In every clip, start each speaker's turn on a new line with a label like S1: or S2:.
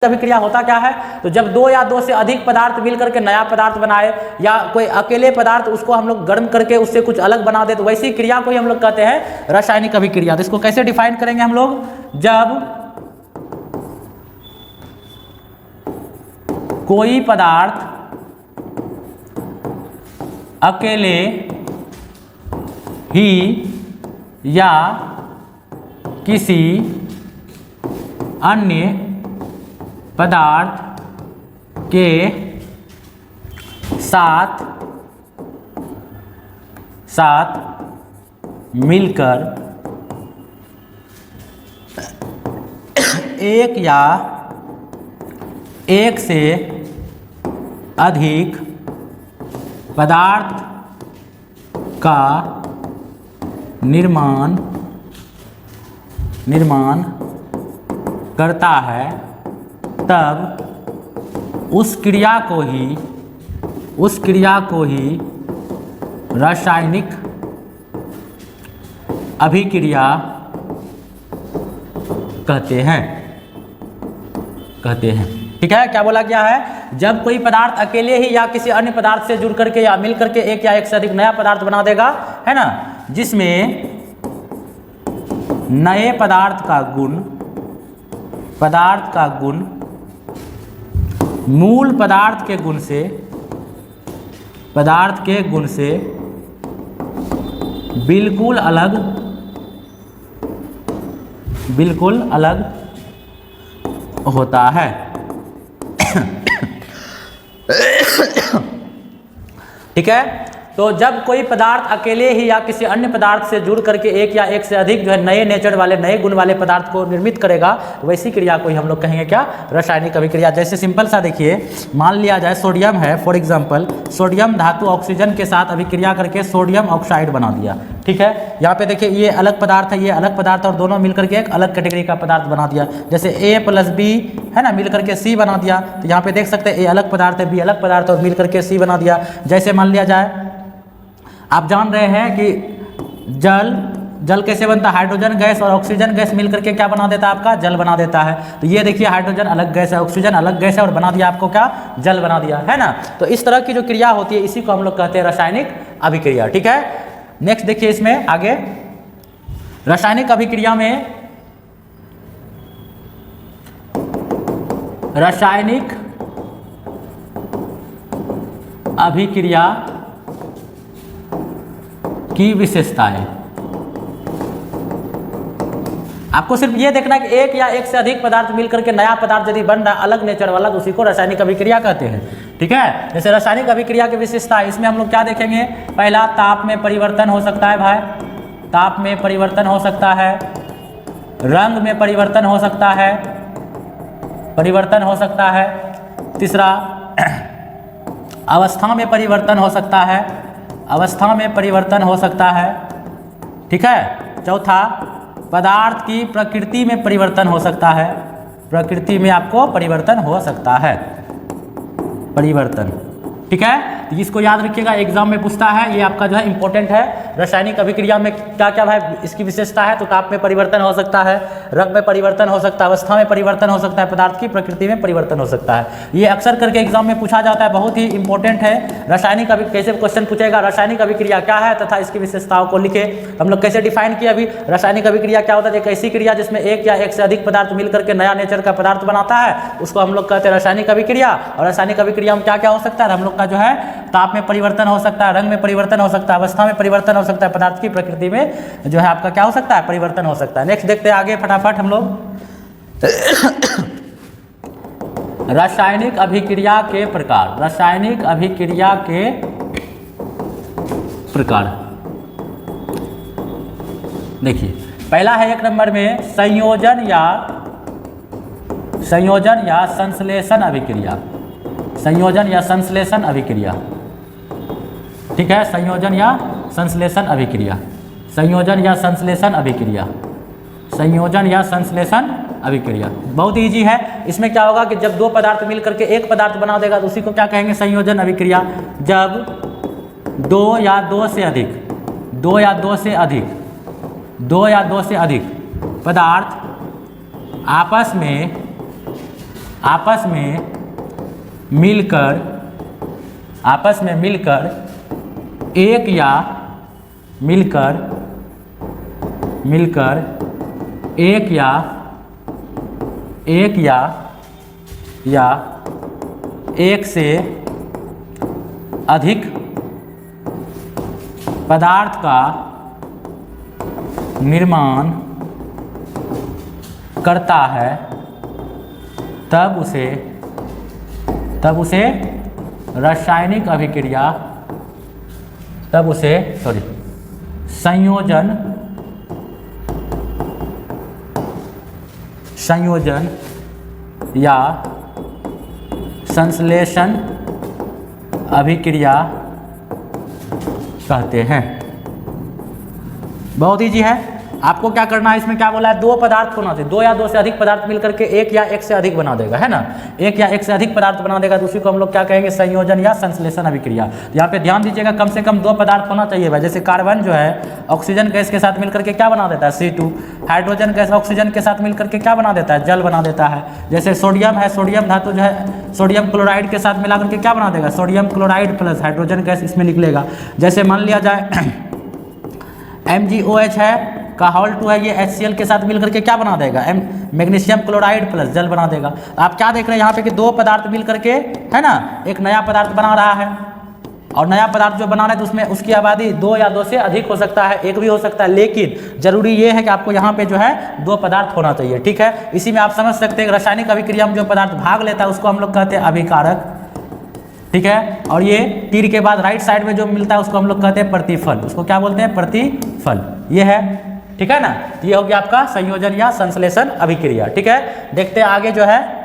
S1: अभिक्रिया होता क्या है, तो जब दो या दो से अधिक पदार्थ मिलकर के नया पदार्थ बनाए या कोई अकेले पदार्थ उसको हम लोग गर्म करके उससे कुछ अलग बना दे, तो वैसी क्रिया को ही हम लोग कहते हैं रासायनिक अभिक्रिया। तो इसको कैसे डिफाइन करेंगे हम लोग, जब कोई पदार्थ अकेले ही या किसी अन्य पदार्थ के साथ मिलकर एक या एक से अधिक पदार्थ का निर्माण करता है, तब उस क्रिया को ही रासायनिक अभिक्रिया कहते हैं। ठीक है, क्या बोला गया है, जब कोई पदार्थ अकेले ही या किसी अन्य पदार्थ से जुड़ करके या मिल करके एक या एक से अधिक नया पदार्थ बना देगा, है ना, जिसमें नए पदार्थ का गुण मूल पदार्थ के गुण से बिल्कुल अलग होता है। ठीक है, तो जब कोई पदार्थ अकेले ही या किसी अन्य पदार्थ से जुड़ करके एक या एक से अधिक जो है नए नेचर वाले नए गुण वाले पदार्थ को निर्मित करेगा, तो वैसी क्रिया को ही हम लोग कहेंगे क्या, रासायनिक अभिक्रिया। जैसे सिंपल सा देखिए, मान लिया जाए सोडियम है, फॉर एग्जांपल सोडियम धातु ऑक्सीजन के साथ अभिक्रिया करके सोडियम ऑक्साइड बना दिया। ठीक है, यहाँ पे देखिए ये अलग पदार्थ है, ये अलग पदार्थ, और दोनों मिलकर के एक अलग कैटेगरी का पदार्थ बना दिया। जैसे A + B है ना, मिलकर के C बना दिया। तो यहाँ पे देख सकते हैं A अलग पदार्थ है, B अलग पदार्थ, और मिलकर के C बना दिया। जैसे मान लिया जाए, आप जान रहे हैं कि जल कैसे बनता है, हाइड्रोजन गैस और ऑक्सीजन गैस मिलकर के क्या बना देता है, आपका जल बना देता है। तो ये देखिए हाइड्रोजन अलग गैस है, ऑक्सीजन अलग गैस है, और बना दिया आपको क्या, जल बना दिया, है ना। तो इस तरह की जो क्रिया होती है इसी को हम लोग कहते हैं रासायनिक अभिक्रिया। ठीक है, नेक्स्ट देखिए इसमें आगे, रासायनिक अभिक्रिया की विशेषताएं। आपको सिर्फ ये देखना है कि एक या एक से अधिक पदार्थ मिलकर के नया पदार्थ यदि बन रहा है अलग नेचर वाला, तो उसी को रासायनिक अभिक्रिया कहते हैं। ठीक है, जैसे रासायनिक अभिक्रिया की विशेषता, इसमें हम लोग क्या देखेंगे, पहला ताप में परिवर्तन हो सकता है भाई, ताप में परिवर्तन हो सकता है, रंग में परिवर्तन हो सकता है, तीसरा अवस्था में परिवर्तन हो सकता है, ठीक है, चौथा पदार्थ की प्रकृति में परिवर्तन हो सकता है, प्रकृति में आपको परिवर्तन हो सकता है, ठीक है। तो इसको याद रखिएगा, एग्जाम में पूछता है, ये आपका जो है इंपॉर्टेंट है। रासायनिक अभिक्रिया में क्या क्या भाई इसकी विशेषता है, तो ताप में परिवर्तन हो सकता है, रंग में परिवर्तन हो सकता है, अवस्था में परिवर्तन हो सकता है, पदार्थ की प्रकृति में परिवर्तन हो सकता है। ये अक्सर करके एग्जाम में पूछा जाता है, बहुत ही इंपॉर्टेंट है। रासायनिक कैसे क्वेश्चन पूछेगा, रासायनिक अभिक्रिया क्या है तथा इसकी विशेषताओं को लिखे। हम लोग कैसे डिफाइन किया अभी, रासायनिक अभिक्रिया क्या होता है, एक ऐसी क्रिया जिसमें एक या एक से अधिक पदार्थ मिलकर के नया नेचर का पदार्थ बनाता है, उसको हम लोग कहते हैं रासायनिक अभिक्रिया। और रासायनिक अभिक्रिया में क्या क्या हो सकता है, हम लोग का जो है ताप में परिवर्तन हो सकता है, रंग में परिवर्तन हो सकता है, अवस्था में परिवर्तन हो सकता है, पदार्थ की प्रकृति में जो है आपका क्या हो सकता है, परिवर्तन हो सकता है। नेक्स्ट देखते हैं आगे फटाफट हम लोग, रासायनिक अभिक्रिया के प्रकार। रासायनिक अभिक्रिया के प्रकार देखिए, पहला है एक नंबर में संयोजन या संश्लेषण अभिक्रिया। संयोजन या संश्लेषण अभिक्रिया, ठीक है, संयोजन या संश्लेषण अभिक्रिया, संयोजन या संश्लेषण अभिक्रिया, संयोजन या संश्लेषण अभिक्रिया बहुत इजी है। इसमें क्या होगा कि जब दो पदार्थ मिल करके एक पदार्थ बना देगा तो उसी को क्या कहेंगे, संयोजन अभिक्रिया। जब दो या दो से अधिक पदार्थ आपस में आपस में मिलकर एक या एक से अधिक पदार्थ का निर्माण करता है तब उसे रासायनिक अभिक्रिया संयोजन या संश्लेषण अभिक्रिया कहते हैं। बहुत ईजी है। आपको क्या करना है, इसमें क्या बोला है, दो पदार्थ होना चाहिए, दो या दो से अधिक पदार्थ मिलकर के एक या एक से अधिक बना देगा, है ना, एक या एक से अधिक पदार्थ बना देगा, तो उसी को हम लोग क्या कहेंगे, संयोजन या संश्लेषण अभिक्रिया। यहाँ पे ध्यान दीजिएगा, कम से कम दो पदार्थ होना चाहिए भाई। जैसे कार्बन जो है ऑक्सीजन गैस के साथ मिलकर के क्या बना देता है, C2। हाइड्रोजन गैस ऑक्सीजन के साथ मिलकर के क्या बना देता है, जल बना देता है। जैसे सोडियम है, सोडियम धातु जो है सोडियम क्लोराइड के साथ मिलाकर के क्या बना देगा, sodium chloride plus hydrogen gas इसमें निकलेगा। जैसे मान लिया जाए MgOH है का होल 2 है, ये HCl के साथ मिलकर के क्या बना देगा, मैग्नीशियम क्लोराइड प्लस जल बना देगा। आप क्या देख रहे हैं यहाँ पे कि दो पदार्थ मिलकर के, है ना, एक नया पदार्थ बना रहा है, और नया पदार्थ जो बना रहा है तो उसमें उसकी आबादी दो या दो से अधिक हो सकता है, एक भी हो सकता है, लेकिन जरूरी ये है कि आपको यहाँ पे जो है दो पदार्थ होना चाहिए, ठीक है। इसी में आप समझ सकते हैं रासायनिक अभिक्रिया में जो पदार्थ भाग लेता है उसको हम लोग कहते हैं अभिकारक, ठीक है। और ये तीर के बाद राइट साइड में जो मिलता है उसको हम लोग कहते हैं प्रतिफल, उसको क्या बोलते हैं, प्रतिफल, ये है, ठीक है ना। तो ये हो गया आपका संयोजन या संश्लेषण अभिक्रिया, ठीक है। देखते हैं आगे जो है,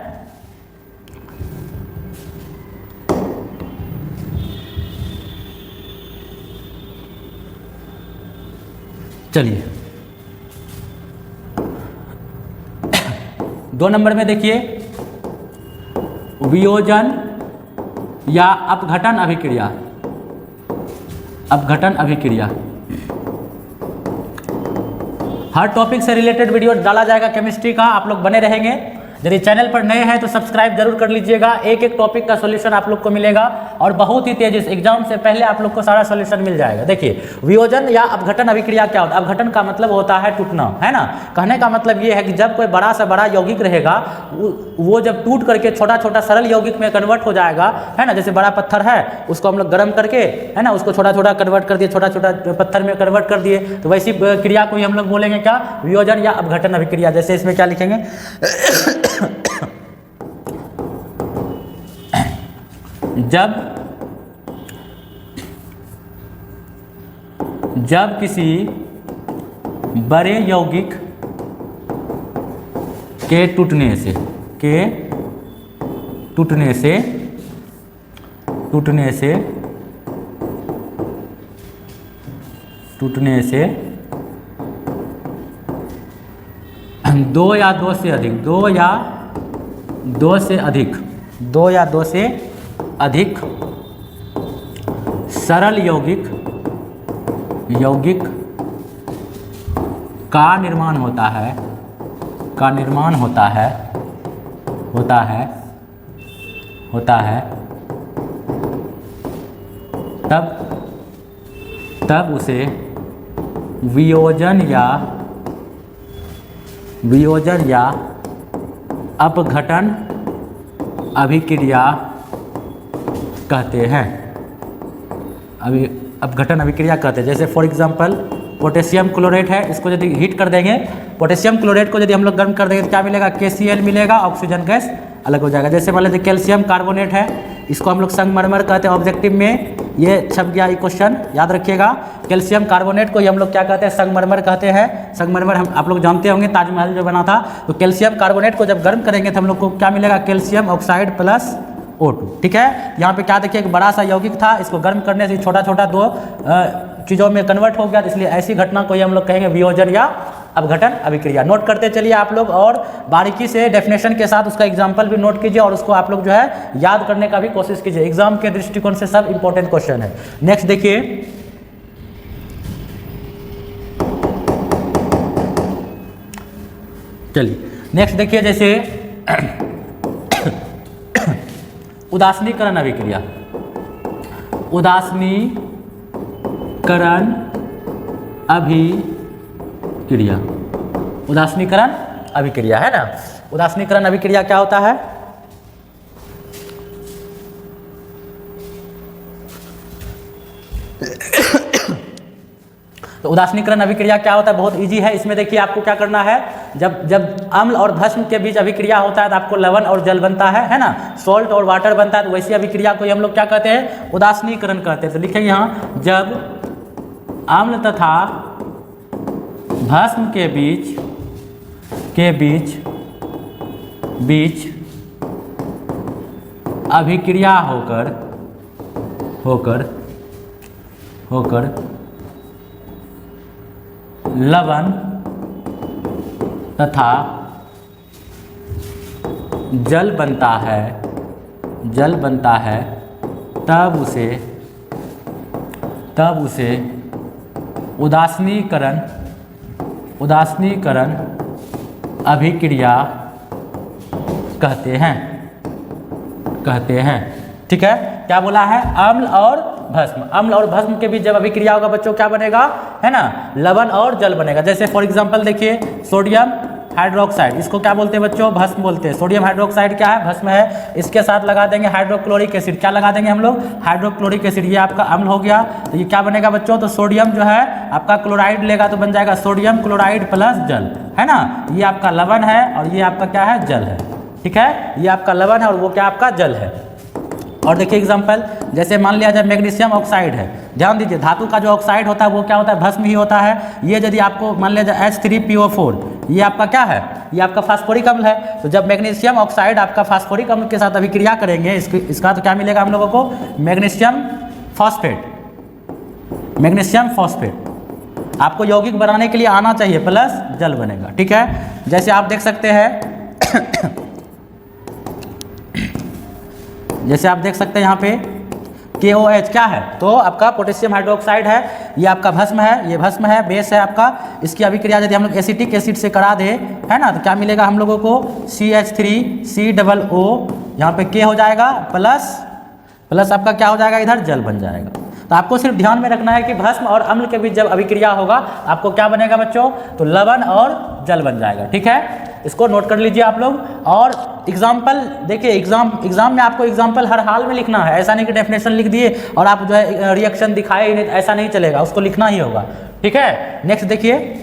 S1: चलिए 2 नंबर में देखिए, वियोजन या अपघटन अभिक्रिया। हर टॉपिक से रिलेटेड वीडियो डाला जाएगा केमिस्ट्री का, आप लोग बने रहेंगे। यदि चैनल पर नए हैं तो सब्सक्राइब जरूर कर लीजिएगा, एक एक टॉपिक का सॉल्यूशन आप लोग को मिलेगा और बहुत ही तेजी से एग्जाम से पहले आप लोग को सारा सॉल्यूशन मिल जाएगा। देखिए वियोजन या अपघटन अभिक्रिया क्या होता है, अपघटन का मतलब होता है टूटना, है ना। कहने का मतलब ये है कि जब कोई बड़ा से बड़ा यौगिक रहेगा वो जब टूट करके छोटा छोटा सरल यौगिक में कन्वर्ट हो जाएगा, है ना। जैसे बड़ा पत्थर है उसको हम लोग गर्म करके, है ना, उसको छोटा छोटा कन्वर्ट कर दिए, छोटा छोटा पत्थर में कन्वर्ट कर दिए, तो वैसी क्रिया को ही हम लोग बोलेंगे क्या, वियोजन या अपघटन अभिक्रिया। जैसे इसमें क्या लिखेंगे, जब किसी बड़े यौगिक के टूटने से दो या दो से अधिक सरल यौगिक का निर्माण होता है तब उसे वियोजन या अपघटन अभिक्रिया कहते हैं। अपघटन अभिक्रिया कहते हैं। जैसे फॉर एग्जांपल पोटेशियम क्लोरेट है, इसको यदि हीट कर देंगे, पोटेशियम क्लोरेट को यदि हम लोग गर्म कर देंगे तो क्या मिलेगा, KCl मिलेगा, ऑक्सीजन गैस अलग हो जाएगा। जैसे मान लीजिए कैल्शियम कार्बोनेट है, इसको हम लोग संगमरमर कहते हैं। ऑब्जेक्टिव में ये छप गया ये क्वेश्चन, याद रखिएगा। कैल्शियम कार्बोनेट को ही हम लोग क्या कहते हैं, संगमरमर कहते हैं। संगमरमर हम आप लोग जानते होंगे, ताजमहल जो बना था, तो कैल्शियम कार्बोनेट को जब गर्म करेंगे तो हम लोग को क्या मिलेगा, कैल्शियम ऑक्साइड प्लस O2, ठीक है। यहाँ पे क्या देखिए, एक बड़ा सा यौगिक था, इसको गर्म करने से छोटा छोटा दो चीज़ों में कन्वर्ट हो गया, तो इसलिए ऐसी घटना को ही हम लोग कहेंगे वियोजन या अपघटन अभिक्रिया। नोट करते चलिए आप लोग, और बारीकी से डेफिनेशन के साथ उसका एग्जाम्पल भी नोट कीजिए, और उसको आप लोग जो है याद करने का भी कोशिश कीजिए। एग्जाम के दृष्टिकोण से सब इंपॉर्टेंट क्वेश्चन है। नेक्स्ट देखिए, चलिए नेक्स्ट देखिए, जैसे उदासीनीकरण अभिक्रिया, उदासीनीकरण अभिक्रिया, उदासीनीकरण अभिक्रिया है ना। उदासीनीकरण अभिक्रिया क्या होता है? तो उदासीनीकरण अभिक्रिया क्या होता है? बहुत इजी है। इसमें देखिए आपको क्या करना है, जब अम्ल और भस्म के बीच अभिक्रिया होता है तो आपको लवण और जल बनता है ना, सॉल्ट और वाटर बनता है। तो वैसी अभिक्रिया को हम लोग क्या कहते हैं? उदासीनीकरण कहते हैं। तो लिखेंगे यहाँ, जब अम्ल तथा भस्म के बीच अभिक्रिया होकर लवण तथा जल बनता है, तब उसे उदासीनीकरण अभिक्रिया कहते हैं। ठीक है, क्या बोला है? अम्ल और भस्म के बीच जब अभिक्रिया होगा बच्चों क्या बनेगा, है ना, लवण और जल बनेगा। जैसे फॉर एग्जांपल देखिए, सोडियम हाइड्रोक्साइड, इसको क्या बोलते हैं बच्चों? भस्म बोलते हैं। सोडियम हाइड्रोक्साइड क्या है? भस्म है। इसके साथ लगा देंगे हाइड्रोक्लोरिक एसिड। क्या लगा देंगे हम लोग? Hydrochloric acid. ये आपका अम्ल हो गया। तो ये क्या बनेगा बच्चों? तो सोडियम जो है आपका क्लोराइड लेगा तो बन जाएगा सोडियम क्लोराइड प्लस जल, है ना। ये आपका लवण है और ये आपका क्या है? जल है। ठीक है, ये आपका लवण है और वो क्या आपका जल है। और देखिए एग्जाम्पल, जैसे मान लिया जाए मैग्नीशियम ऑक्साइड है। ध्यान दीजिए, धातु का जो ऑक्साइड होता है वो क्या होता है? भस्म ही होता है। ये यदि आपको मान लिया जाए H3PO4, ये आपका क्या है? ये आपका फास्फोरिक अम्ल है। तो जब मैग्नीशियम ऑक्साइड आपका फास्फोरिक अम्ल के साथ अभिक्रिया करेंगे इसका तो क्या मिलेगा हम लोगों को? Magnesium phosphate. आपको यौगिक बनाने के लिए आना चाहिए, प्लस जल बनेगा। ठीक है, जैसे आप देख सकते हैं यहाँ पे KOH क्या है? तो आपका पोटेशियम हाइड्रोक्साइड है। ये आपका भस्म है, ये भस्म है, बेस है आपका। इसकी अभिक्रिया यदि हम लोग एसिटिक एसिड से करा दे, है ना, तो क्या मिलेगा हम लोगों को? CH3COO, यहाँ पे K हो जाएगा, प्लस आपका क्या हो जाएगा? इधर जल बन जाएगा। तो आपको सिर्फ ध्यान में रखना है कि भस्म और अम्ल के बीच जब अभिक्रिया होगा आपको क्या बनेगा बच्चों? तो लवण और जल बन जाएगा। ठीक है, इसको नोट कर लीजिए आप लोग। और एग्जाम्पल देखिए, एग्जाम में आपको एग्जाम्पल हर हाल में लिखना है। ऐसा नहीं कि डेफिनेशन लिख दिए और आप जो है रिएक्शन दिखाए ही नहीं, ऐसा नहीं चलेगा, उसको लिखना ही होगा। ठीक है, नेक्स्ट देखिए,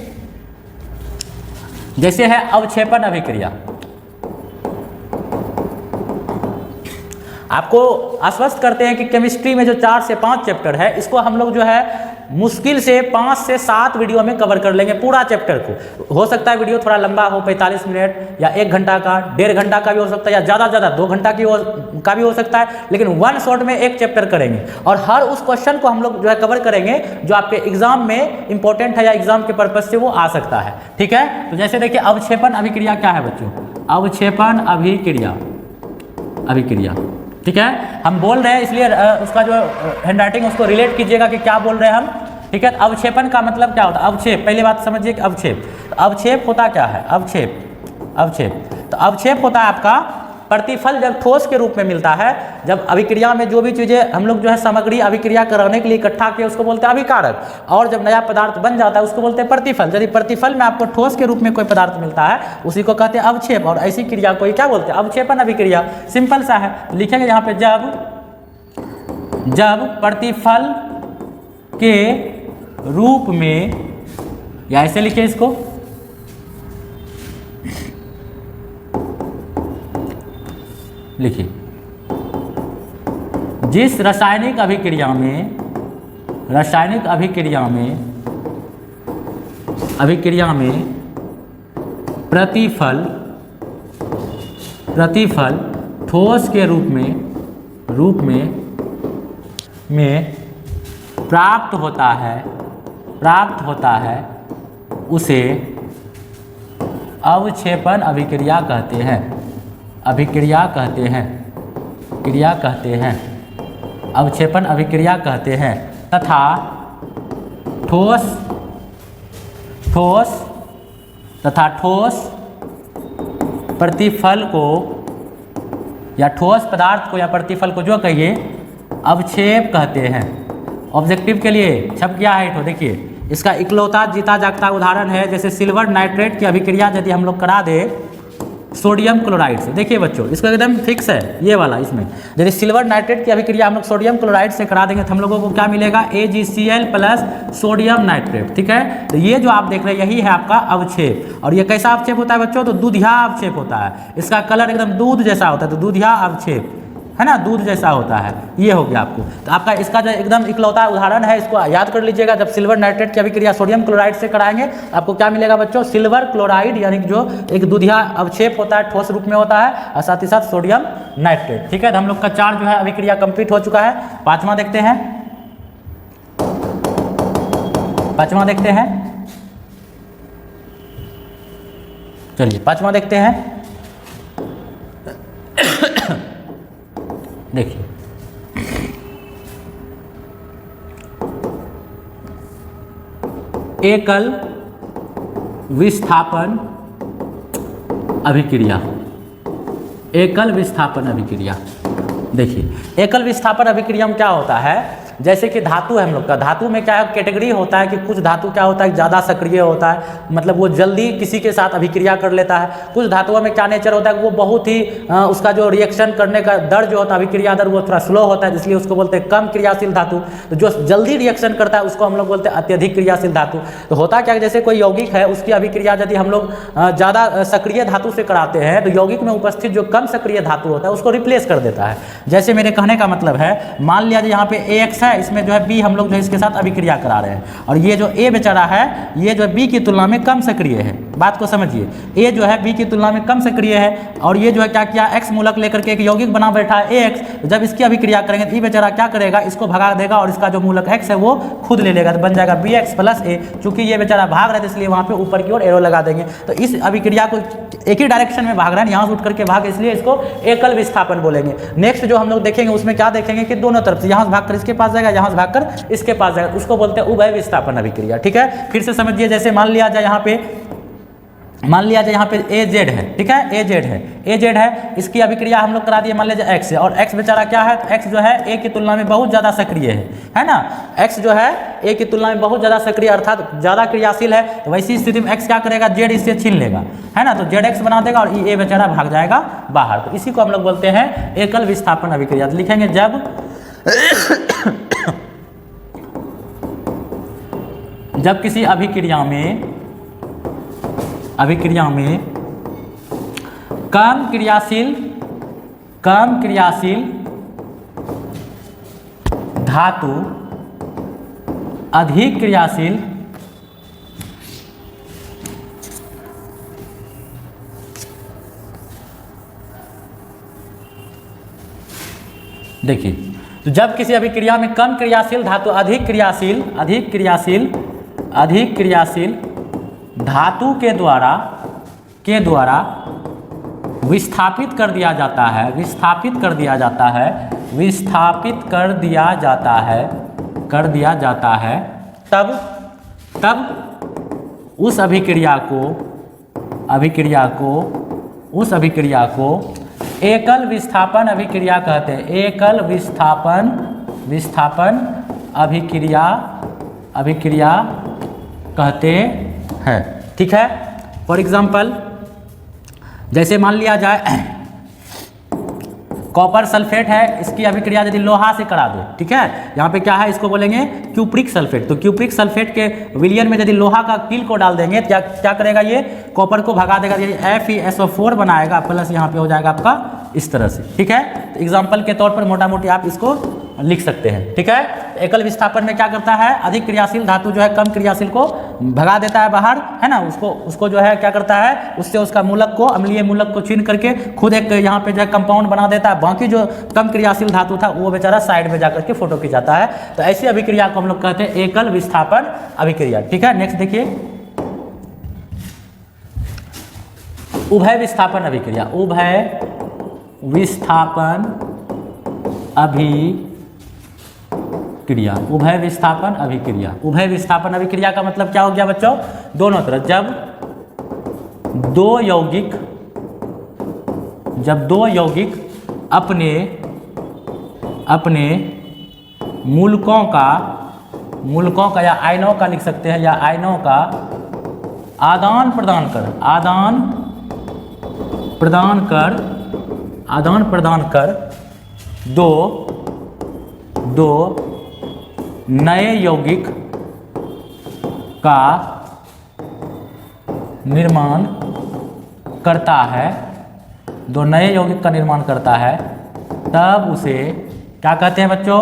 S1: जैसे है अवक्षेपण अभिक्रिया। आपको आश्वस्त करते हैं कि केमिस्ट्री में जो 4 से 5 चैप्टर है, इसको हम लोग जो है मुश्किल से 5 से 7 वीडियो में कवर कर लेंगे पूरा चैप्टर को। हो सकता है वीडियो थोड़ा लंबा हो, 45 मिनट या 1 घंटा का, 1.5 घंटा का भी हो सकता है, या ज़्यादा 2 घंटा का भी हो सकता है, लेकिन 1 शॉट में एक चैप्टर करेंगे और हर उस क्वेश्चन को हम लोग जो है कवर करेंगे जो आपके एग्जाम में इंपॉर्टेंट है या एग्जाम के पर्पज से वो आ सकता है। ठीक है, तो जैसे देखिए अवक्षेपण अभिक्रिया क्या है बच्चों? अवक्षेपण अभिक्रिया। ठीक है, हम बोल रहे हैं इसलिए उसका जो हैंडराइटिंग उसको रिलेट कीजिएगा कि क्या बोल रहे हैं हम। ठीक है, अवक्षेपण का मतलब क्या होता है? अवक्षेप, पहली बात समझिए कि अवक्षेप होता क्या है? तो अवक्षेप होता है आपका प्रतिफल जब ठोस के रूप में मिलता है। जब अभिक्रिया में जो भी चीज़ें हम लोग जो है सामग्री अभिक्रिया कराने के लिए इकट्ठा किए उसको बोलते हैं अभिकारक, और जब नया पदार्थ बन जाता है उसको बोलते हैं प्रतिफल। यदि प्रतिफल में आपको ठोस के रूप में कोई पदार्थ मिलता है उसी को कहते हैं अवक्षेप, और ऐसी क्रिया को क्या बोलते हैं? अवक्षेपण अभिक्रिया। सिंपल सा है, लिखेंगे यहाँ पे जब प्रतिफल के रूप में, या ऐसे लिखिए इसको, लिखिए जिस रासायनिक अभिक्रिया में प्रतिफल ठोस के रूप में प्राप्त होता है उसे अवक्षेपण अभिक्रिया कहते हैं। अवक्षेपण अभिक्रिया कहते हैं। तथा ठोस प्रतिफल को या ठोस पदार्थ को या प्रतिफल को जो कहिए अवक्षेप कहते हैं। ऑब्जेक्टिव के लिए छप गया है। तो देखिए इसका इकलौता जीता जागता उदाहरण है, जैसे सिल्वर नाइट्रेट की अभिक्रिया यदि हम लोग करा दे सोडियम क्लोराइड से। देखिए बच्चों इसको एकदम फिक्स है ये वाला, इसमें यदि सिल्वर नाइट्रेट की अभिक्रिया हम लोग सोडियम क्लोराइड से करा देंगे तो हम लोगों को क्या मिलेगा, AgCl प्लस सोडियम नाइट्रेट। ठीक है, तो ये जो आप देख रहे हैं यही है आपका अवक्षेप। और ये कैसा अवक्षेप होता है बच्चों, तो दूधिया अवक्षेप होता है। इसका कलर एकदम दूध जैसा होता है, तो दूधिया अवक्षेप है ना, दूध जैसा होता है। ये हो गया आपको। तो आपका इसका जो एकदम इकलौता उदाहरण है, इसको याद कर लीजिएगा। जब सिल्वर नाइट्रेट की अभिक्रिया सोडियम क्लोराइड से कराएंगे आपको क्या मिलेगा बच्चों, सिल्वर क्लोराइड, यानी जो एक दूधिया अवक्षेप होता है, ठोस रूप में होता है, और साथ ही साथ सोडियम नाइट्रेट। ठीक है, तो हम लोग का 4 जो है अभिक्रिया कंप्लीट हो चुका है। 5वां देखते हैं। 5वां देखते हैं, चलिए 5वां देखते हैं। देखिए एकल विस्थापन अभिक्रिया। एकल विस्थापन अभिक्रिया, देखिए एकल विस्थापन अभिक्रिया में क्या होता है, जैसे कि धातु है हम लोग का, धातु में क्या है कैटेगरी होता है कि कुछ धातु क्या होता है ज़्यादा सक्रिय होता है, मतलब वो जल्दी किसी के साथ अभिक्रिया कर लेता है। कुछ धातुओं में क्या नेचर होता है कि वो बहुत ही उसका जो रिएक्शन करने का दर जो होता है, अभिक्रिया दर, वो थोड़ा स्लो होता है, इसलिए उसको बोलते हैं कम क्रियाशील धातु। तो जो जल्दी रिएक्शन करता है उसको हम लोग बोलते हैं अत्यधिक क्रियाशील धातु। तो होता क्या है, जैसे कोई यौगिक है उसकी अभिक्रिया यदि हम लोग ज़्यादा सक्रिय धातु से कराते हैं तो यौगिक में उपस्थित जो कम सक्रिय धातु होता है उसको रिप्लेस कर देता है। जैसे मेरे कहने का मतलब है, मान लिया यहाँ पे AX है, इसमें जो है B हम लोग जो है इसके साथ अभिक्रिया करा रहे हैं, और ये जो A बेचारा है ये जो B की तुलना में कम सक्रिय है। बात को समझिए, A जो है B की तुलना में कम सक्रिय है, और ये जो है क्या किया, X मूलक लेकर के एक यौगिक बना बैठा है AX। जब इसकी अभिक्रिया करेंगे तो ये बेचारा क्या करेगा, इसको भगा देगा और इसका जो मूलक X है वो खुद ले लेगा, तो बन जाएगा BX प्लस A। चूंकि ये बेचारा भाग रहा है इसलिए वहाँ पे ऊपर की ओर एरो लगा देंगे। तो इस अभिक्रिया को एक ही डायरेक्शन में भाग रहा है, यहाँ से उठ करके भाग, इसलिए इसको एकल विस्थापन बोलेंगे। नेक्स्ट जो हम लोग देखेंगे उसमें क्या देखेंगे कि दोनों तरफ से, यहाँ से भागकर इसके पास जाएगा, यहाँ से भागकर इसके पास जाएगा, उसको बोलते हैं उभय विस्थापन अभिक्रिया। ठीक है, फिर से समझिए, जैसे मान लिया जाए यहाँ पे AZ है। ठीक है, AZ है, इसकी अभिक्रिया हम लोग करा दिए मान लीजिए X है, और X बेचारा क्या है, तो X जो है A की तुलना में बहुत ज़्यादा सक्रिय है ना। X जो है A की तुलना में बहुत ज़्यादा सक्रिय अर्थात ज़्यादा क्रियाशील है। तो वैसी स्थिति में X क्या करेगा, Z इससे छीन लेगा, है ना, तो ZX बना देगा और A बेचारा भाग जाएगा बाहर। तो इसी को हम लोग बोलते हैं एकल विस्थापन अभिक्रिया। तो लिखेंगे जब किसी अभिक्रिया में कम क्रियाशील धातु अधिक क्रियाशील देखिए, तो जब किसी अभिक्रिया में कम क्रियाशील धातु अधिक क्रियाशील धातु के द्वारा विस्थापित कर दिया जाता है, तब उस अभिक्रिया को एकल विस्थापन अभिक्रिया कहते हैं। एकल विस्थापन अभिक्रिया कहते हैं। ठीक है, फॉर एग्जाम्पल जैसे मान लिया जाए कॉपर सल्फेट है, इसकी अभिक्रिया यदि लोहा से करा दे, ठीक है, यहाँ पे क्या है, इसको बोलेंगे क्यूप्रिक सल्फेट। तो क्यूप्रिक सल्फेट के विलयन में यदि लोहा का कील को डाल देंगे तो क्या करेगा, ये कॉपर को भगा देगा, ये FeSO4 बनाएगा, प्लस यहाँ पे हो जाएगा आपका इस तरह से। ठीक है, तो एग्जाम्पल के तौर पर मोटा मोटी आप इसको लिख सकते हैं। ठीक है, एकल विस्थापन में क्या करता है, अधिक क्रियाशील धातु जो है कम क्रियाशील को भगा देता है बाहर, है ना, उसको जो है क्या करता है, उससे उसका मूलक को, अम्लीय मूलक को छीन करके खुद एक यहाँ पे जो है कंपाउंड बना देता है, बाकी जो कम क्रियाशील धातु था वो बेचारा साइड में जाकर के फोटो खिंचाता है। तो ऐसी अभिक्रिया को हम लोग कहते हैं एकल विस्थापन अभिक्रिया। ठीक है, नेक्स्ट देखिए उभय विस्थापन अभिक्रिया। उभय विस्थापन अभिक्रिया। उभय विस्थापन अभिक्रिया का मतलब क्या हो गया बच्चों, दोनों तरफ जब दो यौगिक अपने मूलकों का या आयनों का लिख सकते हैं, या आयनों का आदान प्रदान कर दो नए यौगिक का निर्माण करता है, तब उसे क्या कहते हैं बच्चों?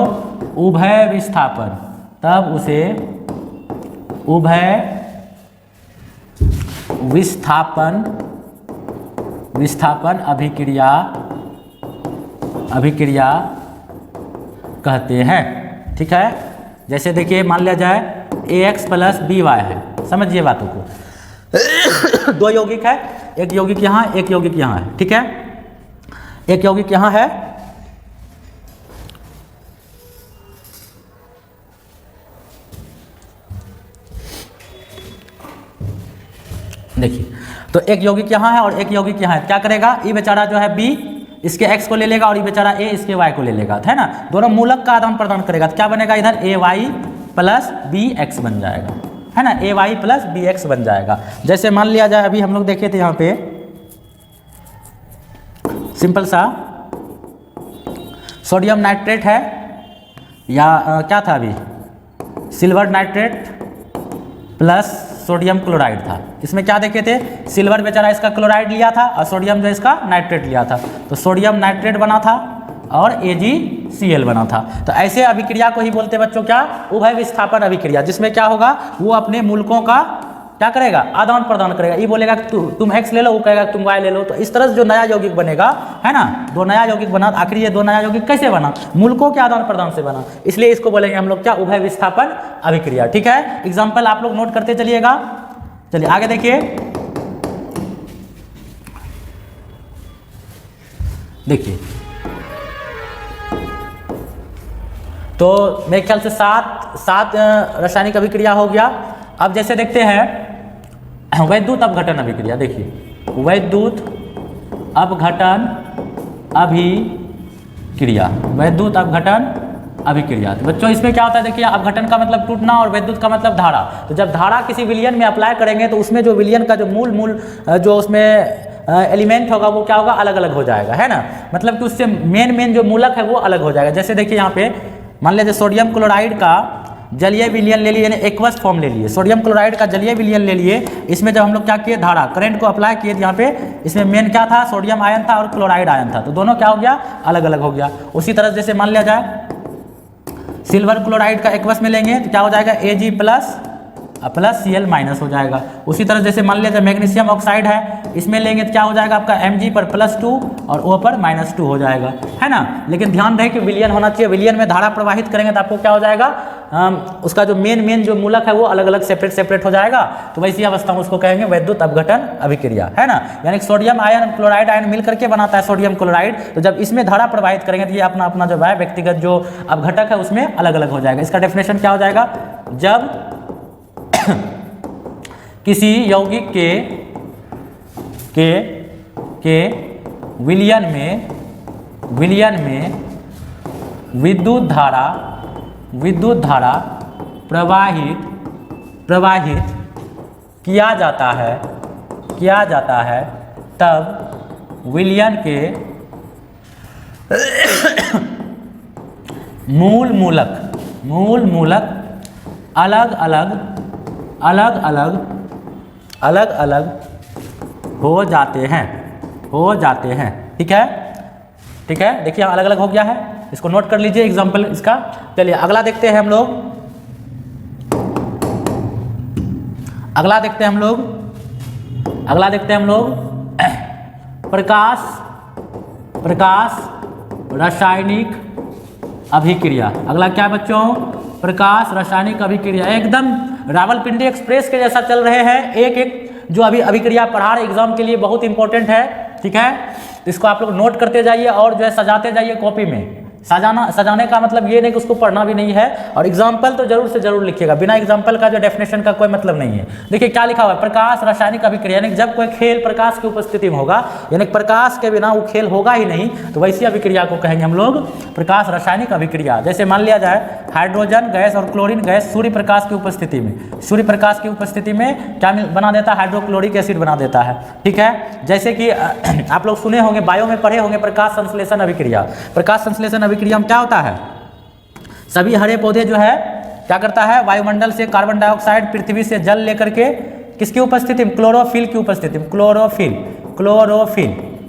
S1: उभय विस्थापन। तब उसे उभय विस्थापन अभिक्रिया कहते हैं। ठीक है, जैसे देखिए मान लिया जाए AX + BY है, समझिए बातों को। दो यौगिक है, एक यौगिक यहाँ, एक यौगिक यहाँ है। ठीक है, एक यौगिक यहाँ है, देखिए, तो एक यौगिक यहाँ है और एक यौगिक यहाँ है। क्या करेगा? ये बेचारा जो है B इसके X को ले लेगा और ये बेचारा A इसके Y को ले लेगा, है ना। दोनों मूलक का आदान प्रदान करेगा, तो क्या बनेगा? इधर AY + BX बन जाएगा, है ना। AY + BX बन जाएगा। जैसे मान लिया जाए अभी हम लोग देखे थे यहाँ पे सिंपल सा सोडियम नाइट्रेट है, या क्या था अभी, silver nitrate plus sodium chloride था। इसमें क्या देखे थे? सिल्वर बेचारा इसका क्लोराइड लिया था और सोडियम जो इसका नाइट्रेट लिया था, तो सोडियम नाइट्रेट बना था और AgCl बना था। तो ऐसे अभिक्रिया को ही बोलते हैं बच्चों क्या? उभय विस्थापन अभिक्रिया, जिसमें क्या होगा? वो अपने मूलकों का क्या करेगा? आदान प्रदान करेगा। ये बोलेगा कि तुम X ले लो, वो कहेगा तुम Y ले लो। तो इस तरह से जो नया यौगिक बनेगा, है ना, दो नया यौगिक बना। आखिर ये दो नया यौगिक कैसे बना? मूलकों के आदान प्रदान से बना, इसलिए इसको बोलेंगे हम लोग क्या? उभय विस्थापन अभिक्रिया। ठीक है, एग्जाम्पल आप लोग नोट करते चलिएगा। चलिए आगे देखिए, तो मेरे ख्याल से सात रासायनिक अभिक्रिया हो गया। अब जैसे देखते हैं वैद्युत अपघटन अभिक्रिया। देखिए, वैद्युत अपघटन अभिक्रिया, वैद्युत अपघटन अभिक्रिया। तो बच्चों इसमें क्या होता है? देखिए, अपघटन का मतलब टूटना और वैद्युत का मतलब धारा। तो जब धारा किसी विलयन में अप्लाई करेंगे तो उसमें जो विलयन का जो मूल जो उसमें एलिमेंट होगा वो क्या होगा? अलग अलग हो जाएगा, है ना। मतलब कि उससे मेन जो मूलक है वो अलग हो जाएगा। जैसे देखिए यहाँ पे मान लीजिए सोडियम क्लोराइड का जलीय विलयन ले लिए, यानी एक्वस फॉर्म ले लिए। सोडियम क्लोराइड का जलीय विलयन ले लिए, इसमें जब हम लोग क्या किए? धारा करंट को अप्लाई किए, यहाँ पे इसमें मेन क्या था? सोडियम आयन था और क्लोराइड आयन था। तो दोनों क्या हो गया? अलग अलग हो गया। उसी तरह जैसे मान लिया जाए सिल्वर क्लोराइड का एक्वस में लेंगे तो क्या हो जाएगा? Ag + Cl- हो जाएगा। उसी तरह जैसे मान लिया जाए मैग्नीशियम ऑक्साइड है, इसमें लेंगे तो क्या हो जाएगा? आपका Mg पर +2 और O पर -2 हो जाएगा, है ना। लेकिन ध्यान रहे कि विलयन होना चाहिए। विलयन में धारा प्रवाहित करेंगे तो आपको क्या हो जाएगा? उसका जो मेन जो मूलक है वो अलग अलग सेपरेट हो जाएगा। तो वैसी अवस्था में उसको कहेंगे वैद्युत अपघटन अभिक्रिया, है ना। यानी सोडियम आयन क्लोराइड आयन मिल करके बनाता है सोडियम क्लोराइड। तो जब इसमें धारा प्रवाहित करेंगे तो ये अपना जो है व्यक्तिगत जो अपघटक है उसमें अलग अलग हो जाएगा। इसका डेफिनेशन क्या हो जाएगा? जब किसी यौगिक के विलयन में विद्युत धारा प्रवाहित किया जाता है तब विलयन के मूल मूलक अलग अलग हो जाते हैं। ठीक है, देखिए अलग अलग हो गया है, इसको नोट कर लीजिए एग्जाम्पल इसका। चलिए अगला देखते हैं हम लोग प्रकाश रासायनिक अभिक्रिया। अगला क्या बच्चों? प्रकाश रासायनिक अभिक्रिया। एकदम रावलपिंडी एक्सप्रेस के जैसा चल रहे हैं, एक जो अभी अभिक्रिया पढ़ा रहे एग्जाम के लिए बहुत इंपॉर्टेंट है। ठीक है, तो इसको आप लोग नोट करते जाइए और जो है सजाते जाइए कॉपी में। सजाने का मतलब ये नहीं कि उसको पढ़ना भी नहीं है, और एग्जाम्पल तो जरूर से जरूर लिखिएगा, बिना एग्जाम्पल का जो डेफिनेशन का कोई मतलब नहीं है। देखिए क्या लिखा हुआ है, प्रकाश रासायनिक अभिक्रिया, यानी जब कोई खेल प्रकाश की उपस्थिति में होगा, यानी प्रकाश के बिना वो खेल होगा ही नहीं, तो वैसी अभिक्रिया को कहेंगे हम लोग प्रकाश रासायनिक अभिक्रिया। जैसे मान लिया जाए हाइड्रोजन गैस और क्लोरीन गैस सूर्य प्रकाश की उपस्थिति में, सूर्य प्रकाश की उपस्थिति में क्या बना देता है, हाइड्रोक्लोरिक एसिड बना देता है। ठीक है, जैसे कि आप लोग सुने होंगे, बायो में पढ़े होंगे प्रकाश संश्लेषण अभिक्रिया। प्रकाश संश्लेषण अभिक्रिया में क्या होता है, सभी हरे पौधे जो है क्या करता है, वायुमंडल से कार्बन डाइऑक्साइड, पृथ्वी से जल लेकर के किसकी उपस्थिति में, क्लोरोफिल की उपस्थिति में,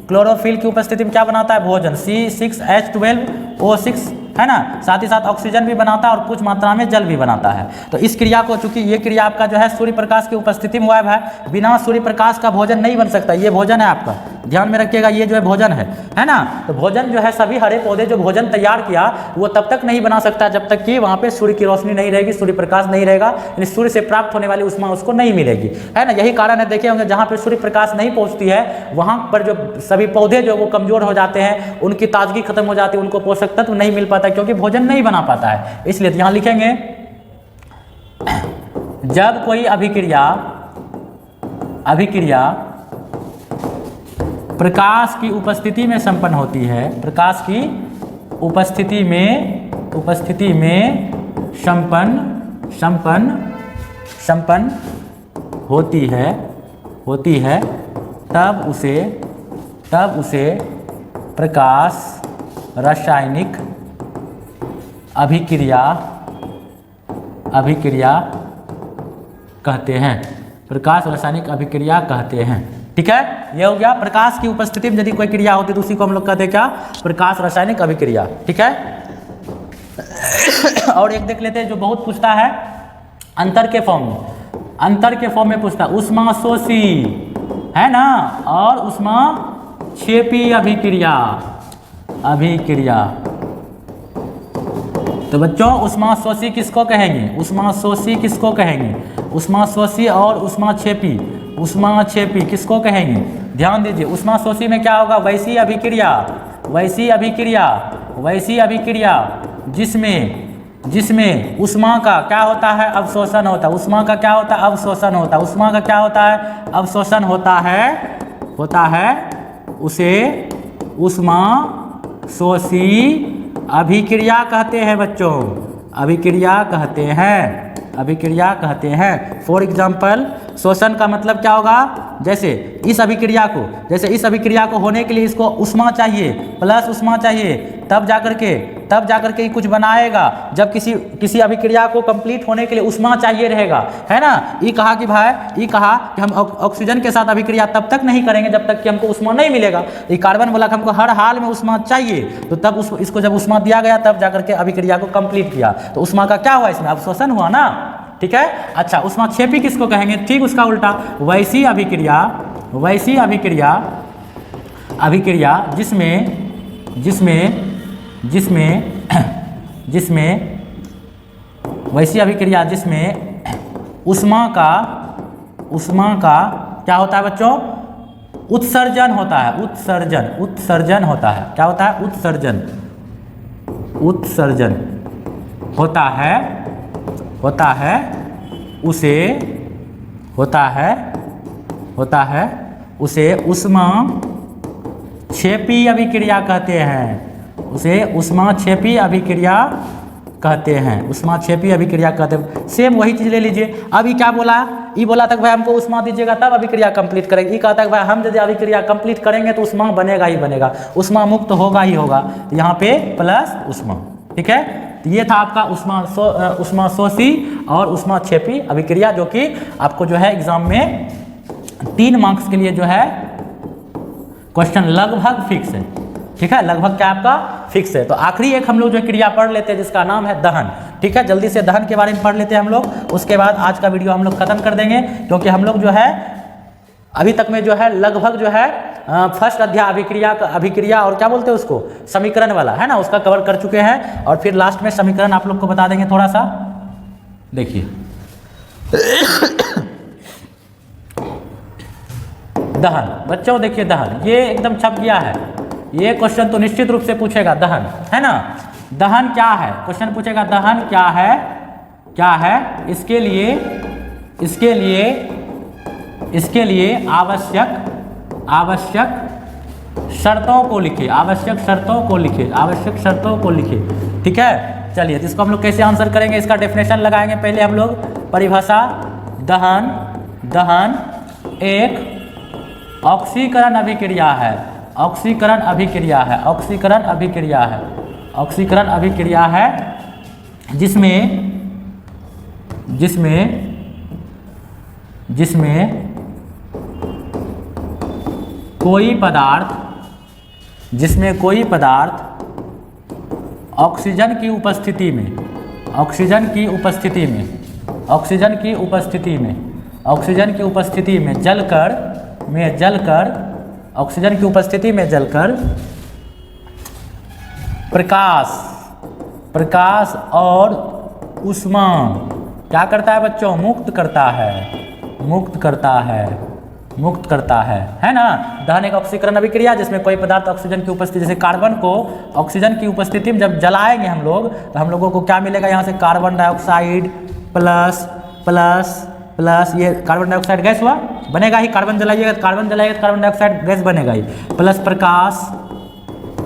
S1: क्लोरोफिल की उपस्थिति में क्या बनाता है, भोजन C6H12O6, है ना। साथ ही साथ ऑक्सीजन भी बनाता है और कुछ मात्रा में जल भी बनाता है। तो इस क्रिया को, चूंकि ये क्रिया आपका जो है सूर्य प्रकाश की उपस्थिति में हुआ है, बिना सूर्य प्रकाश का भोजन नहीं बन सकता। ये भोजन है आपका, ध्यान में रखिएगा, ये जो है भोजन है ना। तो भोजन जो है सभी हरे पौधे जो भोजन तैयार किया वो तब तक नहीं बना सकता जब तक कि वहाँ पे सूर्य की रोशनी नहीं रहेगी, सूर्य प्रकाश नहीं रहेगा, यानी सूर्य से प्राप्त होने वाली ऊष्मा उसको नहीं मिलेगी, है ना। यही कारण है, देखे होंगे जहाँ पे सूर्य प्रकाश नहीं पहुँचती है वहाँ पर जो सभी पौधे जो वो कमजोर हो जाते हैं, उनकी ताजगी खत्म हो जाती है, उनको पोषक तत्व नहीं मिल पाता क्योंकि भोजन नहीं बना पाता है। इसलिए यहाँ लिखेंगे जब कोई अभिक्रिया प्रकाश की उपस्थिति में संपन्न होती है, प्रकाश की उपस्थिति में संपन्न होती है तब उसे प्रकाश रासायनिक अभिक्रिया कहते हैं, प्रकाश रासायनिक अभिक्रिया कहते हैं। ठीक है, ये हो गया प्रकाश की उपस्थिति में यदि कोई क्रिया होती है तो उसी को हम लोग कहते हैं क्या, प्रकाश रासायनिक अभिक्रिया। ठीक है, और एक देख लेते हैं जो बहुत पूछता है अंतर के फॉर्म में पूछता है, ऊष्माशोषी, है ना, और ऊष्माक्षेपी अभिक्रिया। तो बच्चों ऊष्माशोषी किसको कहेंगे, ऊष्माशोषी और ऊष्माक्षेपी किसको कहेंगे, ध्यान दीजिए। ऊष्माशोषी में क्या होगा, वैसी अभिक्रिया जिसमें ऊष्मा का क्या होता है, अवशोषण होता है, अवशोषण होता है, उसे ऊष्माशोषी अभिक्रिया कहते हैं बच्चों, अभिक्रिया कहते हैं। फॉर एग्जाम्पल, शोषण का मतलब क्या होगा, जैसे इस अभिक्रिया को होने के लिए इसको ऊष्मा चाहिए, प्लस ऊष्मा चाहिए, तब जाकर के कुछ बनाएगा। जब किसी अभिक्रिया को कंप्लीट होने के लिए ऊष्मा चाहिए रहेगा, है ना। ये कहा कि हम ऑक्सीजन के साथ अभिक्रिया तब तक नहीं करेंगे जब तक कि हमको ऊष्मा नहीं मिलेगा। ये कार्बन बोला कि हमको हर हाल में ऊष्मा चाहिए, तो तब इसको जब ऊष्मा दिया गया तब जाकर के अभिक्रिया को कंप्लीट किया, तो ऊष्मा का क्या हुआ, इसमें अवशोषण हुआ ना। ठीक है, अच्छा, ऊष्माक्षेपी किसको कहेंगे, ठीक उसका उल्टा, वैसी अभिक्रिया जिसमें ऊष्मा का क्या होता है बच्चों, उत्सर्जन होता है, उत्सर्जन होता है, क्या होता है, उत्सर्जन होता है, उसे ऊष्माक्षेपी अभिक्रिया कहते हैं, ऊष्माक्षेपी अभिक्रिया कहते हैं। सेम वही चीज ले लीजिए। अभी क्या बोला, ये बोला था कि भाई हमको ऊष्मा दीजिएगा तब अभिक्रिया कंप्लीट करेंगे, ये कहता है कि भाई हम यदि अभिक्रिया कंप्लीट करेंगे तो ऊष्मा बनेगा ही बनेगा, ऊष्मा मुक्त होगा ही होगा, यहाँ पे प्लस ऊष्मा। ठीक है, तो ये था आपका ऊष्माशोषी और ऊष्माक्षेपी अभिक्रिया, जो कि आपको जो है एग्जाम में 3 मार्क्स के लिए जो है क्वेश्चन लगभग फिक्स है। ठीक है, लगभग क्या आपका फिक्स है। तो आखिरी एक हम लोग जो क्रिया पढ़ लेते हैं जिसका नाम है दहन। ठीक है, जल्दी से दहन के बारे में पढ़ लेते हैं हम लोग, उसके बाद आज का वीडियो हम लोग खत्म कर देंगे, क्योंकि हम लोग जो है अभी तक में जो है लगभग जो है फर्स्ट अध्याय अभिक्रिया और क्या बोलते हैं उसको, समीकरण वाला, है ना, उसका कवर कर चुके हैं। और फिर लास्ट में समीकरण आप लोग को बता देंगे थोड़ा सा। देखिए दहन, बच्चों देखिए दहन, ये एकदम छप गया है, ये क्वेश्चन तो निश्चित रूप से पूछेगा, दहन है ना। दहन क्या है, क्वेश्चन पूछेगा दहन क्या है, क्या है। इसके लिए आवश्यक शर्तों को लिखे, आवश्यक शर्तों को लिखे। ठीक है, चलिए तो इसको हम लोग कैसे आंसर करेंगे, इसका डेफिनेशन लगाएंगे। पहले हम लोग परिभाषा, दहन एक ऑक्सीकरण अभिक्रिया है, ऑक्सीकरण अभिक्रिया है जिसमें कोई पदार्थ ऑक्सीजन की उपस्थिति में जलकर प्रकाश और ऊष्मा क्या करता है बच्चों, मुक्त करता है ना। दहन एक ऑक्सीकरण अभिक्रिया जिसमें कोई पदार्थ ऑक्सीजन की उपस्थिति, जैसे कार्बन को ऑक्सीजन की उपस्थिति में जब जलाएंगे हम लोग तो हम लोगों को क्या मिलेगा, यहाँ से कार्बन डाइऑक्साइड प्लस, ये कार्बन डाइऑक्साइड गैस हुआ, बनेगा ही। कार्बन जलाइएगा तो कार्बन डाइऑक्साइड गैस बनेगा ही, प्लस प्रकाश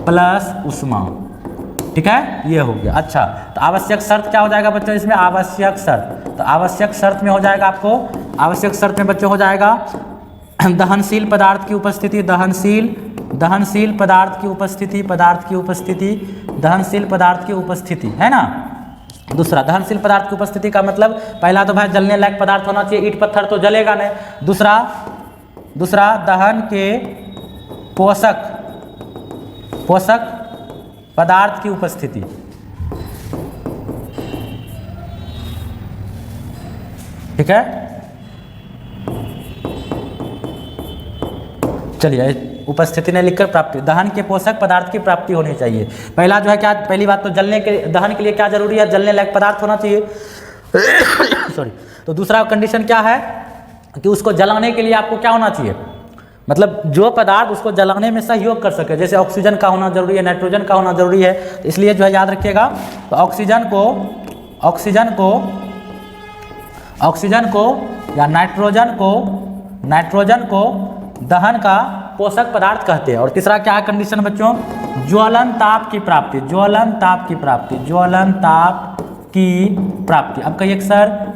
S1: प्लस ऊष्मा। ठीक है, ये हो गया। अच्छा, तो आवश्यक शर्त क्या हो जाएगा बच्चों इसमें, आवश्यक शर्त। तो आवश्यक शर्त में हो जाएगा आपको, आवश्यक शर्त में बच्चों हो जाएगा दहनशील पदार्थ की उपस्थिति, दहनशील पदार्थ की उपस्थिति है ना। दूसरा, दहनशील पदार्थ की उपस्थिति का मतलब, पहला तो भाई जलने लायक पदार्थ होना चाहिए, ईंट पत्थर तो जलेगा नहीं। दूसरा दहन के पोषक पदार्थ की उपस्थिति। ठीक है, चलिए उपस्थिति ने लिखकर प्राप्ति, दहन के पोषक पदार्थ की प्राप्ति होनी चाहिए। पहला जो है क्या, पहली बात तो जलने के, दहन के लिए क्या जरूरी है, जलने लायक पदार्थ होना चाहिए। सॉरी। तो दूसरा कंडीशन क्या है कि उसको जलाने के लिए आपको क्या होना चाहिए, मतलब जो पदार्थ उसको जलाने में सहयोग कर सके, जैसे ऑक्सीजन का होना जरूरी है, नाइट्रोजन का होना जरूरी है। तो इसलिए जो है याद रखिएगा, तो ऑक्सीजन को या नाइट्रोजन को दहन का पोषक पदार्थ कहते हैं। और तीसरा क्या है कंडीशन बच्चों, ज्वलन ताप की प्राप्ति। अब कहिए सर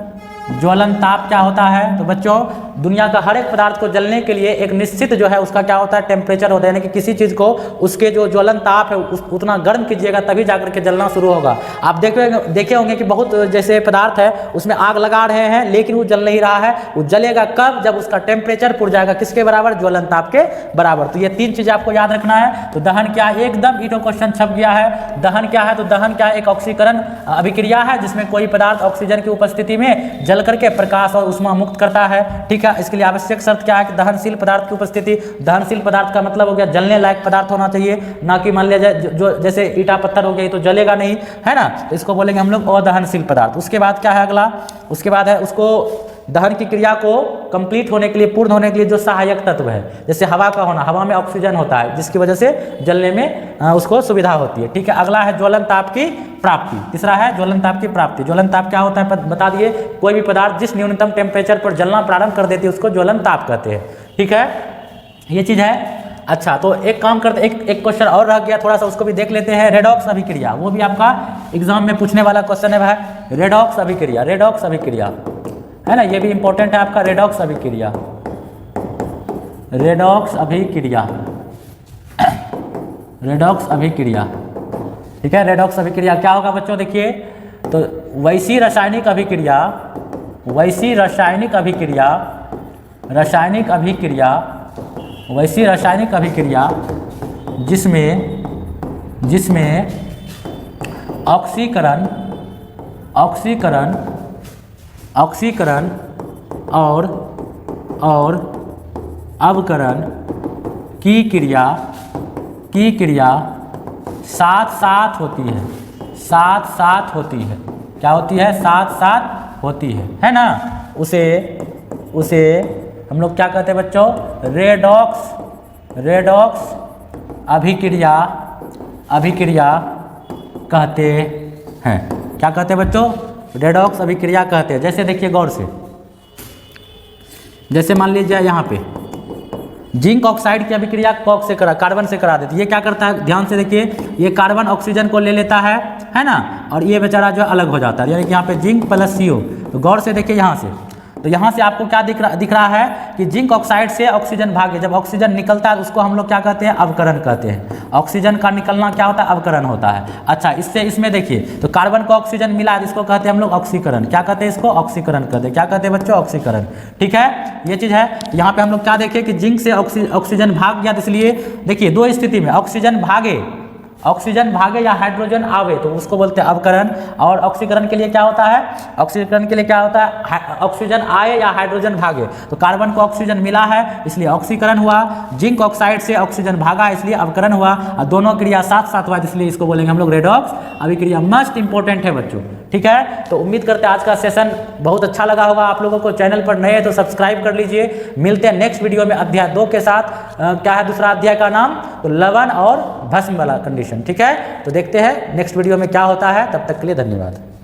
S1: ज्वलन ताप क्या होता है, तो बच्चों दुनिया का हर एक पदार्थ को जलने के लिए एक निश्चित जो है उसका क्या होता है, टेम्परेचर होता है, यानी कि किसी चीज़ को उसके जो ज्वलन ताप है उतना गर्म कीजिएगा तभी जाकर के जलना शुरू होगा। आप देखे होंगे कि बहुत जैसे पदार्थ है उसमें आग लगा रहे हैं लेकिन वो जल नहीं रहा है, वो जलेगा कब, जब उसका टेम्परेचर पुर जाएगा किसके बराबर, ज्वलन ताप के बराबर। तो ये तीन चीज़ें आपको याद रखना है। तो दहन क्या, एकदम ईटो क्वेश्चन छप गया है। दहन क्या है, तो दहन क्या है, एक ऑक्सीकरण अभिक्रिया है जिसमें कोई पदार्थ ऑक्सीजन की उपस्थिति में जल करके प्रकाश और ऊष्मा मुक्त करता है। ठीक है, इसके लिए आवश्यक शर्त क्या है कि दहनशील पदार्थ की उपस्थिति। दहनशील पदार्थ का मतलब हो गया जलने लायक पदार्थ होना चाहिए, ना कि मान लिया जाए जो जैसे ईटा पत्थर हो गया तो जलेगा नहीं, है ना। तो इसको बोलेंगे हम लोग अदहनशील पदार्थ। उसके बाद क्या है अगला, उसके बाद है उसको दहन की क्रिया को कंप्लीट होने के लिए, पूर्ण होने के लिए जो सहायक तत्व है, जैसे हवा का होना, हवा में ऑक्सीजन होता है जिसकी वजह से जलने में उसको सुविधा होती है। ठीक है, अगला है ज्वलन ताप की प्राप्ति। तीसरा है ज्वलन ताप की प्राप्ति। ज्वलन ताप क्या होता है बता दिए, कोई भी पदार्थ जिस न्यूनतम टेम्परेचर पर जलना प्रारंभ कर देती है उसको ज्वलन ताप कहते हैं। ठीक है, ये चीज़ है। अच्छा, तो एक काम करते, एक क्वेश्चन और रह गया थोड़ा सा, उसको भी देख लेते हैं। रेडॉक्स अभिक्रिया, वो भी आपका एग्जाम में पूछने वाला क्वेश्चन है भाई। रेडॉक्स अभिक्रिया है ना, ये भी इंपॉर्टेंट है आपका। रेडॉक्स अभिक्रिया ठीक है, रेडॉक्स अभिक्रिया क्या होगा बच्चों, देखिए तो वैसी रासायनिक अभिक्रिया जिसमें ऑक्सीकरण और अवकरण की क्रिया साथ होती है, क्या होती है, साथ होती है ना। उसे हम लोग क्या कहते हैं बच्चों, रेडॉक्स अभिक्रिया कहते हैं। क्या कहते हैं बच्चों? रेडॉक्स अभिक्रिया कहते हैं। जैसे देखिए गौर से, जैसे मान लीजिए यहाँ पे जिंक ऑक्साइड की अभिक्रिया कार्बन से करा देती है। ये क्या करता है, ध्यान से देखिए, ये कार्बन ऑक्सीजन को ले लेता है ना, और ये बेचारा जो अलग हो जाता है, यानी कि यहाँ पे जिंक प्लस CO। तो गौर से देखिए यहाँ से, तो यहाँ से आपको क्या दिख रहा है कि जिंक ऑक्साइड से ऑक्सीजन भागे, जब ऑक्सीजन निकलता है उसको हम लोग क्या कहते हैं, अवकरण कहते हैं। ऑक्सीजन का निकलना क्या होता है, अवकरण होता है। अच्छा, इससे इसमें देखिए, तो कार्बन को ऑक्सीजन मिला है, इसको कहते हैं हम लोग ऑक्सीकरण। क्या कहते हैं इसको? ऑक्सीकरण कहते हैं। क्या कहते हैं बच्चों? ऑक्सीकरण। ठीक है, ये चीज़ है। यहाँ पे हम लोग क्या देखें कि जिंक से ऑक्सीजन भाग गया, तो इसलिए देखिए दो स्थिति में ऑक्सीजन भागे या हाइड्रोजन आवे तो उसको बोलते हैं अवकरण। और ऑक्सीकरण के लिए क्या होता है, ऑक्सीकरण के लिए क्या होता है, ऑक्सीजन आए या हाइड्रोजन भागे। तो कार्बन को ऑक्सीजन मिला है इसलिए ऑक्सीकरण हुआ, जिंक ऑक्साइड से ऑक्सीजन भागा इसलिए अवकरण हुआ, और दोनों क्रिया साथ साथ हुआ, इसलिए इसको बोलेंगे हम लोग रेडॉक्स अभिक्रिया। मस्ट इंपॉर्टेंट है बच्चों। ठीक है, तो उम्मीद करते हैं आज का सेशन बहुत अच्छा लगा होगा आप लोगों को। चैनल पर नए हैं तो सब्सक्राइब कर लीजिए। मिलते हैं नेक्स्ट वीडियो में अध्याय 2 के साथ। क्या है दूसरा अध्याय का नाम? तो लवण और भस्म वाला कंडीशन। ठीक है, तो देखते हैं नेक्स्ट वीडियो में क्या होता है। तब तक के लिए धन्यवाद।